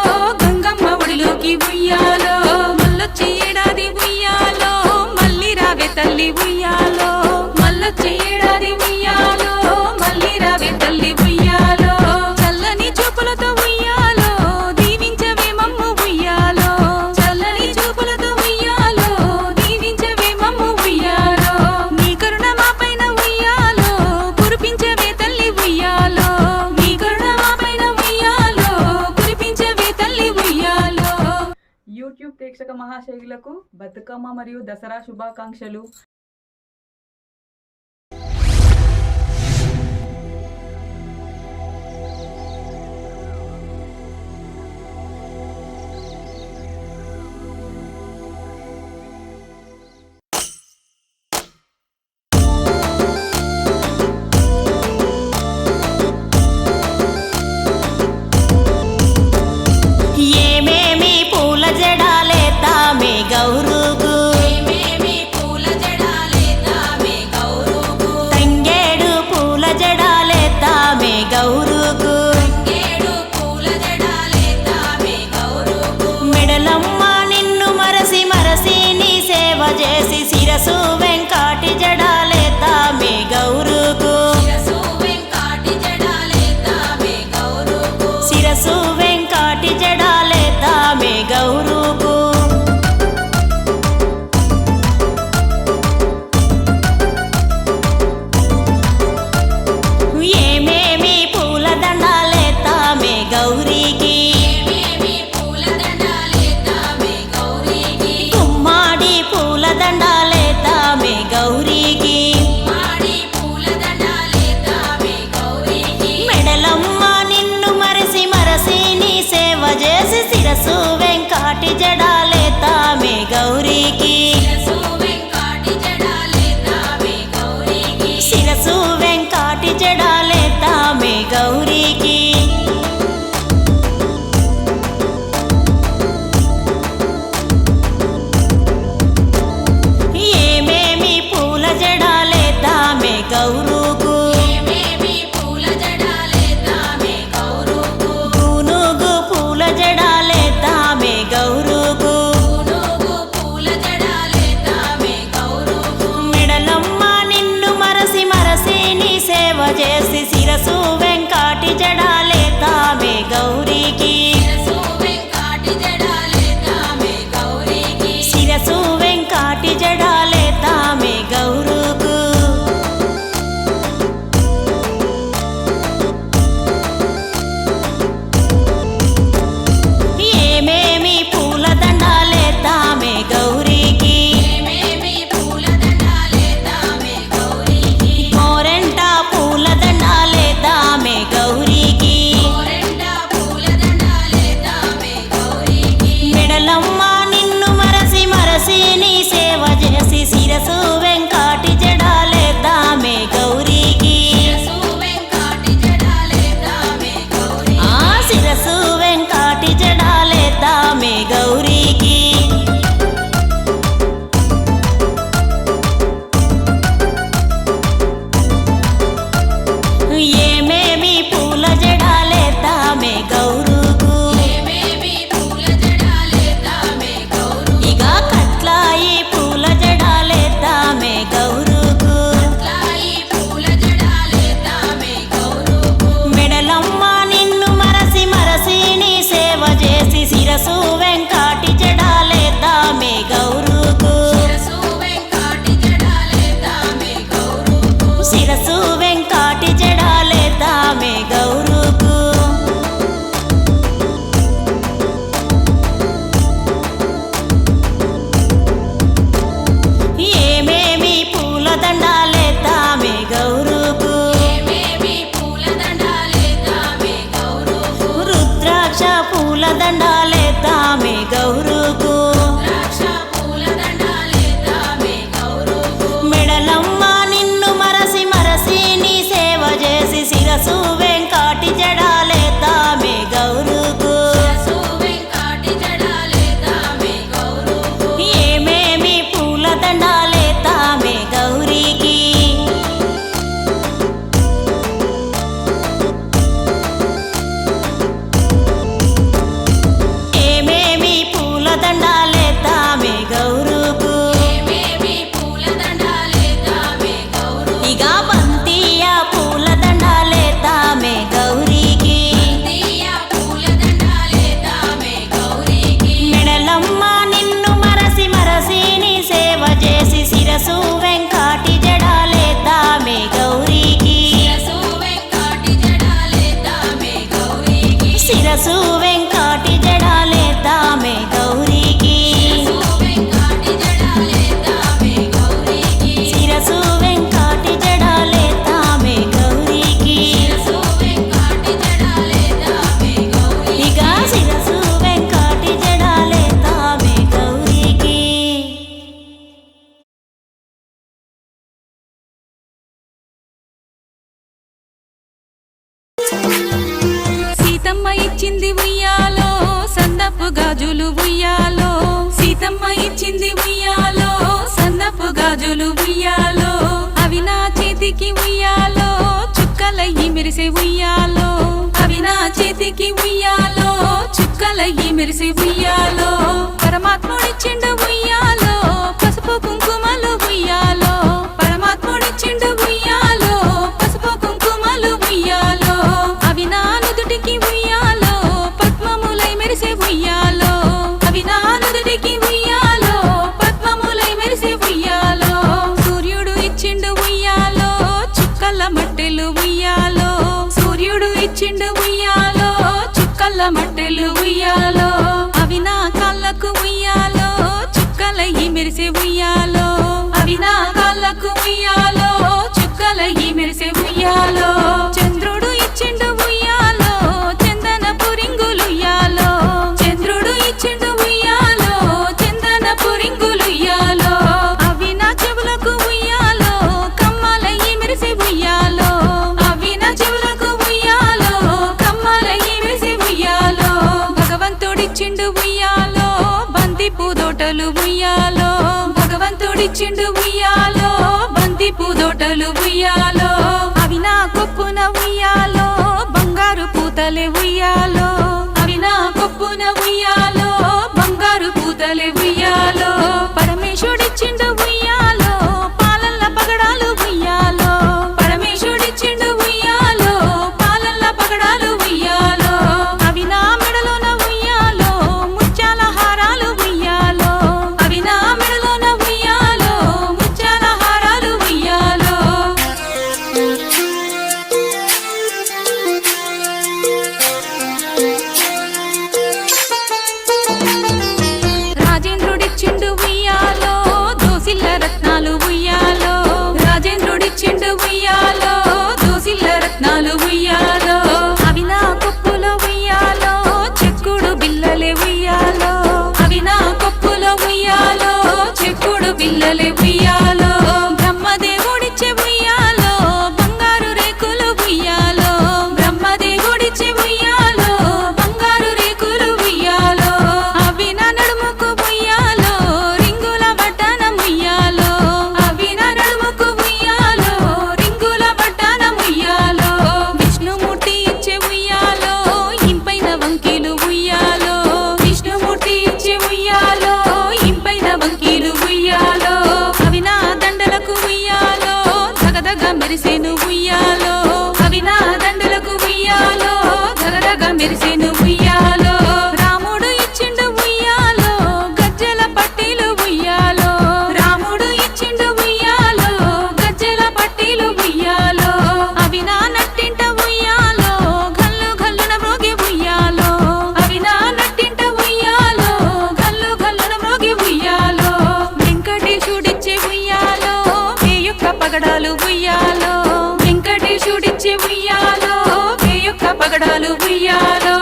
గంగమ్మ ఒడిలోకి ఉయ్యాలో మల్లొచ్చి ఏడాది ఉయ్యాలో మళ్ళీ రావే తల్లి ఉయ్యాలో మల్లొచ్చి ఏడాది ఉయ్యాలో మళ్ళీ రావే తల్లి ఉయ్యాలో చల్లని చూపులతో ఉయ్యాలో దీవించవే మమ్ము ఉయ్యాలో చల్లని చూపులతో ఉయ్యాలో దీవించవే మమ్ము ఉయ్యాలో నీ కరుణ మాపైన ఉయ్యాలో కురిపించవే తల్లి ఉయ్యాలో నీ కరుణ మాపైన ఉయ్యాలో కురిపించవే తల్లి ఉయ్యాలో యూట్యూబ్ ప్రేక్షక మహాశైలులకు బతుకమ్మ మరియు దసరా శుభాకాంక్షలు. ఏమేమి పూల జడాలేతామే గౌరుగు ఏమేమి పూల జడాలేతామే శిరసు వెంకాటి జడాలేద్దామే గౌరుకు ఏమేమి పూలదండాలేద్దామే గౌరుకు రుద్రాక్ష పూలదండాలేద్దామే గౌరుకు మెడలమ్మ నిన్ను మరసి మరసి నీ సేవ చేసి శిరసు వెంకాటి జడాలేద్దామే గౌరుకు ఏమేమి పూలదండాలేద్దామే గౌరీకి ఏమేమి పూలదండాలేద్దామే గౌరుకు ఇక బంతియ పూలదండాలేద్దామే గౌరీకి మెడలమ్మ నిన్ను మరసి మరసి నీ సేవ చేసి శిరసు వెంకాటి జడాలేద్దామే గౌరీకి శిరసు వెంకాటి జడాలేద్దామే గౌరీకి శిరసు వెంకాటి జడాలేద్దామే గౌరీకి ఇక శిరసు వెంకాటి జడాలేద్దామే గౌరీకి సీతమ్మ ఇచ్చింది ఉయ్యాలో సన్నపు గాజులు ఉయ్యాలో సీతమ్మ ఇచ్చింది ఉయ్యాలో సన్నపు గాజులు ఉయ్యాలో అవి నా చేతికి ఉయ్యాలో చుక్కలయ్యి మెరిసే ఉయ్యాలో అవి నా చేతికి ఉయ్యాలో చుక్కలయ్యి మెరిసే ఉయ్యాలో పరమాత్ముడిచ్చిండు ఉయ్యాలో పసుపు కుంకుమలు ఉయ్యాలో పరమాత్ముడిచ్చిండు ఉయ్యాలో పసుపు కుంకుమలు ఉయ్యాలో అవి నా నుదుటికి ఉయ్యాలో పద్మములై మెరిసే ఉయ్యాలో అవి నా నుదుటికి ఉయ్యాలో పద్మములై మెరిసే ఉయ్యాలో సూర్యుడు ఇచ్చిండు ఉయ్యాలో చుక్కల మట్టెలు ఉయ్యాలో సూర్యుడు ఇచ్చిండు ఉయ్యాలో చుక్కల మట్టెలు ఉయ్యాలో అవి నా కాళ్ళకు ఉయ్యాలో చుక్కలయ్యి మెరిసే ఉయ్యాలో అవి నా కాళ్ళకు ఉయ్యాలో చుక్కలయ్యి మెరిసే ఉయ్యాలో చంద్రుడు ఇచ్చిండు ఉయ్యాలో చందన పురింగులు ఉయ్యాలో చంద్రుడు ఇచ్చిండు ఉయ్యాలో చందన పురింగులు ఉయ్యాలో అవి నా చెవులకు ఉయ్యాలో కమ్మలయ్యి మెరిసే ఉయ్యాలో అవి నా చెవులకు ఉయ్యాలో కమ్మలయ్యి మెరిసే ఉయ్యాలో భగవంతుడిచ్చిండు ఉయ్యాలో బంతి పూదోటలు ఉయ్యాలో భగవంతుడిచ్చిండు ఉయ్యాలో బంతి పూదోటలు ఉయ్యాలో అవి నా కొప్పున ఉయ్యాలో బంగారు పూతలే ఉయ్యాలో అవి నా కొప్పున ఉయ్యాలో బంగారు పూతలే ఉయ్యాలో పరమేశుడిచ్చిండు ఉయ్యాలో పాలల్ల పగడాలు ఉయ్యాలో పరమేశుడిచ్చిండు ఉయ్యాలో పాలల్ల పగడాలు ఉయ్యాలో అవి నా మెడలోన ఉయ్యాలో ముత్యాల హారాలు ఉయ్యాలో అవి నా మెడలోన ఉయ్యాలో ముత్యాల హారాలు ఉయ్యాలో రాజేంద్రుడిచ్చిండు ఉయ్యాలో దోసిల్ల రత్నాలు ఉయ్యాలో రాజేంద్రుడిచ్చిండు ఉయ్యాలో దోసిల్ల రత్నాలు ఉయ్యాలో అవి నా కొప్పులో ఉయ్యాలో చెక్కుడు బిల్లలే ఉయ్యాలో అవి నా కొప్పులో ఉయ్యాలో చెక్కుడు బిల్లలే ఉయ్యాలో బ్రహ్మదేవుడిచ్చే ఉయ్యాలో బంగారు రేకులు ఉయ్యాలో బ్రహ్మదేవుడిచ్చే ఉయ్యాలో బంగారు రేకులు ఉయ్యాలో అవి నా నడుముకు ఉయ్యాలో రింగుల వడ్డానం ఉయ్యాలో అవి నా నడుముకు ఉయ్యాలో రింగుల వడ్డానం ఉయ్యాలో విష్ణుమూర్తి ఇచ్చే ఉయ్యాలో ఇంపైన వంకీలు ఉయ్యాలో విష్ణుమూర్తి ఇచ్చే ఉయ్యాలో ఇంపైన వంకీలు ఉయ్యాలో అవి నా దండలకు ఉయ్యాలో దగదగ మెరిసేను ఉయ్యాలో అవి నా దండలకు ఉయ్యాలో దగదగ మెరిసేను ఉయ్యాలో రాముడు ఇచ్చిండు ఉయ్యాలో గజ్జెల పట్టీలు ఉయ్యాలో రాముడు ఇచ్చిండు ఉయ్యాలో గజ్జెల పట్టీలు ఉయ్యాలో పగడాలు ఉయ్యాలో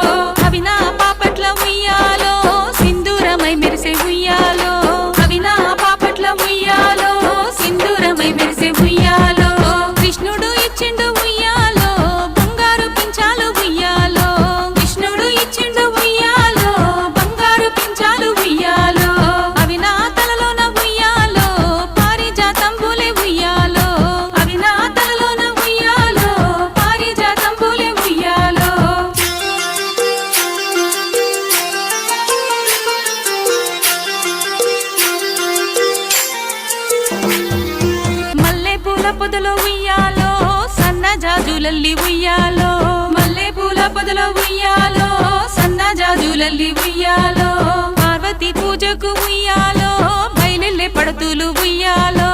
అవి నా పాపట్ల ఉయ్యాలో సింధూరమై మెరిసే ఉయ్యాలో అవి నా పాపట్ల ఉయ్యాలో సింధూరమై మెరిసే ఉయ్యాలో కృష్ణుడు ఇచ్చిండు ఉయ్యాలో బంగారు పించాలు ఉయ్యాలో కృష్ణుడు ఇచ్చిండు ఉయ్యాలో బంగారు పించాలు ఉయ్యాలో అవి నా తలలోన ఉయ్యాలో పారిజాతంబులే ఉయ్యాలో అవి నా తలలోన ఉయ్యాలో పారిజాతంబులే ఉయ్యాలో మల్లె పూల పొదలో ఉయ్యాలో సన్న జాజులల్లి ఉయ్యాలో మల్లె పూల పొదలో ఉయ్యాలో సన్న జాజులల్లి ఉయ్యాలో పార్వతి పూజకు ఉయ్యాలో బయలెల్లే పడతులు ఉయ్యాలో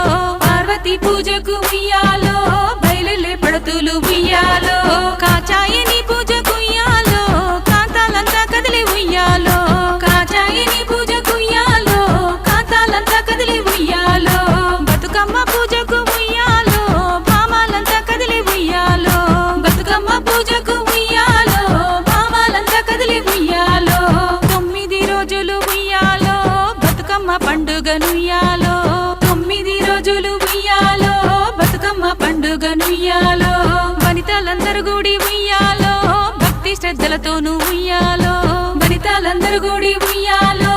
పార్వతి పూజకు ఉయ్యాలో బయలెల్లే పడతులు ఉయ్యాలో కాచాయని పూజకు ఉయ్యాలో కాంతాలంతా కదిలి ఉయ్యాలో కాచాయని పూజకు ఉయ్యాలో కాంతాలంతా కదిలి ఉయ్యాలో బతుకమ్మ పూజకు ఉయ్యాలో భామాలంతా కదిలి ఉయ్యాలో బతుకమ్మ పూజకు ఉయ్యాలో భామాలంతా కదిలి ఉయ్యాలో 9 రోజులు ఉయ్యాలో బతుకమ్మ పండుగనుయ్యాలో 9 రోజులు ఉయ్యాలో బతుకమ్మ పండుగనుయ్యాలో వనితలందరూ కూడి ఉయ్యాలో భక్తి శ్రద్ధలతోను ఉయ్యాలో వనితలందరూ కూడి ఉయ్యాలో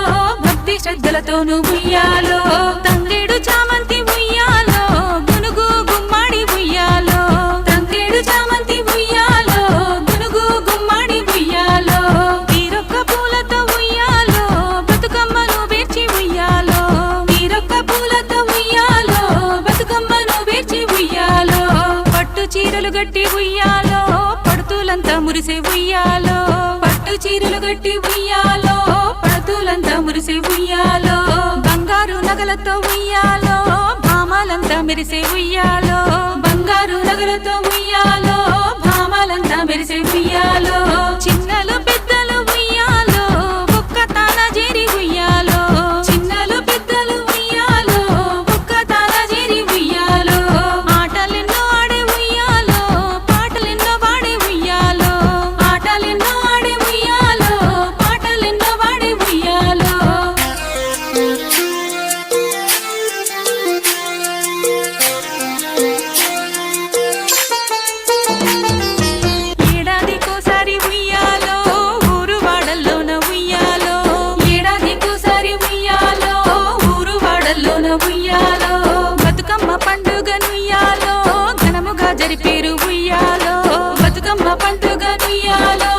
భక్తి శ్రద్ధలతోను ఉయ్యాలో తంగేడు చామంతి ఉయ్యాలో గునుగు గుమ్మాడి ఉయ్యాలో తంగేడు చామంతి ఉయ్యాలో గునుగు గుమ్మాడి ఉయ్యాలో తీరొక్క పూలతో ఉయ్యాలో బతుకమ్మను పేర్చి ఉయ్యాలో తీరొక్క పూలతో ఉయ్యాలో బతుకమ్మను పేర్చి ఉయ్యాలో పట్టు చీరలు గట్టి ఉయ్యాలో పడుతులంతా మురిసే ఉయ్యాలో పట్టు చీరలు గట్టి ఉయ్యాలో పడుతులంతా మురిసే ఉయ్యాలో బంగారు నగలతో ఉయ్యాలో భామాలంతా మెరిసే ఉయ్యాలో బంగారు నగలతో ఉయ్యాలో భామాలంతా మెరిసే ఉయ్యాలో చిన్నలు పెద్దలు ఉయ్యాలో ఒక్క తాన చేరి ఉయ్యాలో చిన్నలు పెద్దలు ఉయ్యాలో ఒక్క తాన చేరి ఉయ్యాలో ఆటలెన్నో ఆడే ఉయ్యాలో పాటలెన్నో పాడే ఉయ్యాలో ఆటలెన్నో ఆడే ఉయ్యాలో పాటలెన్నో పాడే ఉయ్యాలో ఏడాదికోసారి ఉయ్యాలో ఊరు వాడల్లోన ఉయ్యాలో ఏడాదికోసారి ఉయ్యాలో ఊరు వాడల్లోన ఉయ్యాలో బతుకమ్మ పండుగనుయ్యాలో ఘనముగా జరిపేరు ఉయ్యాలో బతుకమ్మ పండుగనుయ్యాలో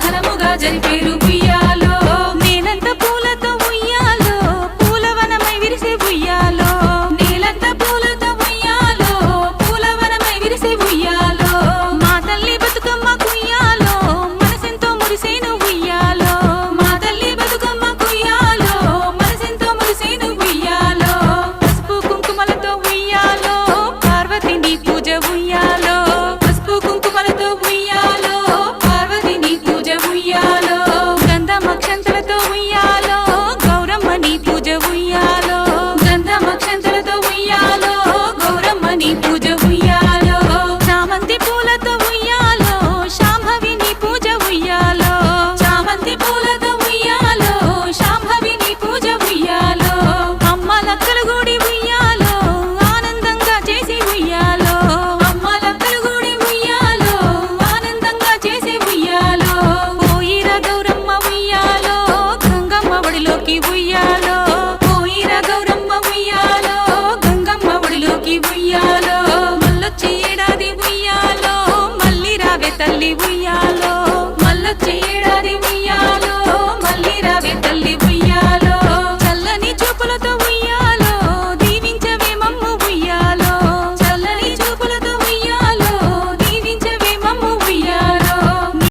ఘనముగా జరిపేరు ఉయ్యాలో నేలంత పూలతో ఉయ్యాలో పూలవనమై విరిసే ఉయ్యాలో నేలంత పూలతో ఉయ్యాలో పూలవనమై విరిసే ఉయ్యాలో మా తల్లి బతుకమ్మ కుయ్యాలో మనసెంతో మురిసేను ఉయ్యాలో మా తల్లి బతుకమ్మ కుయ్యాలో మనసెంతో మురిసేను ఉయ్యాలో పసుపు కుంకుమలతో ఉయ్యాలో పార్వతిని పూజ ఉయ్యాలో పసుపు కుంకుమలతో ఉయ్యాలో పార్వతిని పూజ ఉయ్యాలో గంధమక్షంతలతో ఉయ్యాలో గౌరమ్మని పూజ ఉయ్యాలో గంధమక్షంతలతో ఉయ్యాలో గౌరమ్మని పూజ ఉయ్యాలో చామంతి పూలతో ఉయ్యాలో శాంభవిని పూజ ఉయ్యాలో చామంతి పూలతో ఉయ్యాలో శాంభవిని పూజ ఉయ్యాలో అమ్మ లక్కలు గుడి ఉయ్యాలో ఆనందంగా చేసి ఉయ్యాలో అమ్మ లక్కలు గుడి ఉయ్యాలో ఆనందంగా చేసి ఉయ్యాలో పోయిర గౌరమ్మ ఉయ్యాలో గంగమ్మ ఒడిలోకి ఉయ్యాలో పోయిర గౌరమ్మ ఉయ్యాలో గంగమ్మ ఒడిలోకి ఉయ్యాలో మళ్ళొచ్చి ఏడాది ఉయ్యాలో మళ్ళీ రావే తల్లి ఉయ్యాలో